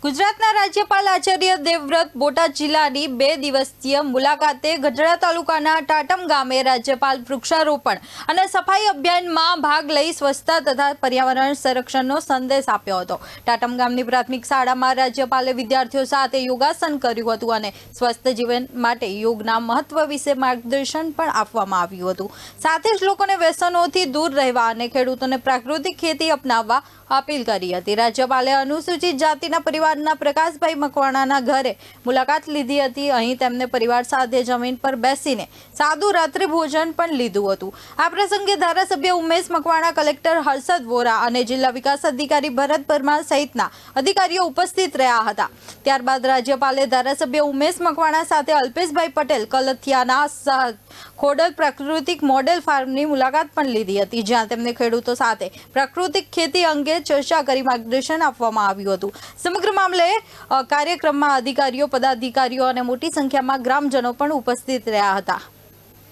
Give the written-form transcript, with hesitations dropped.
ગુજરાતના રાજ્યપાલ આચાર્ય દેવવ્રત બોટાદ જિલ્લાની 2 દિવસીય મુલાકાતે ગઢડા તાલુકાના ટાટમ ગામે રાજ્યપાલ વૃક્ષારોપણ અને સફાઈ અભિયાનમાં ભાગ લઈ સ્વચ્છતા તથા પર્યાવરણ સંરક્ષણનો સંદેશ આપ્યો હતો। ટાટમ ગામની પ્રાથમિક શાળામાં રાજ્યપાલે વિદ્યાર્થીઓ સાથે યોગાસન કર્યું હતું અને સ્વસ્થ જીવન માટે યોગના મહત્વ વિશે માર્ગદર્શન પણ આપવામાં આવ્યું હતું। સાથે જ લોકોને વ્યસનોથી દૂર રહેવા અને ખેડૂતોને પ્રાકૃતિક ખેતી અપનાવવા अपील करी हती। राज्यपाले अनुसूचित जातिना परिवारना प्रकाशभाई मकवाणाना घरे मुलाकात लीधी हती। અહીં તેમને પરિવાર સાથે જમીન પર બેસીને સાદું રાત્રિ ભોજન પણ લીધું હતું। આ પ્રસંગે ધારાસભ્ય ઉમેશ મકવાણા, કલેક્ટર હર્ષદ વોરા અને જિલ્લા વિકાસ અધિકારી ભરત પરમાર સહિતના અધિકારીઓ ઉપસ્થિત રહ્યા હતા। ત્યારબાદ રાજ્યપાલે ધારાસભ્ય ઉમેશ મકવાણા સાથે અલ્પેશભાઈ પટેલ કલથિયાના ખોડલ પ્રાકૃતિક મોડેલ ફાર્મની મુલાકાત પણ લીધી હતી, જ્યાં તેમને ખેડૂતો સાથે પ્રાકૃતિક ખેતી અંગે ચર્ચા કરી માર્ગદર્શન આપવામાં આવ્યું હતું। સમગ્ર મામલે કાર્યક્રમમાં અધિકારીઓ, પદાધિકારીઓ અને મોટી સંખ્યામાં ગ્રામજનો પણ ઉપસ્થિત રહ્યા હતા।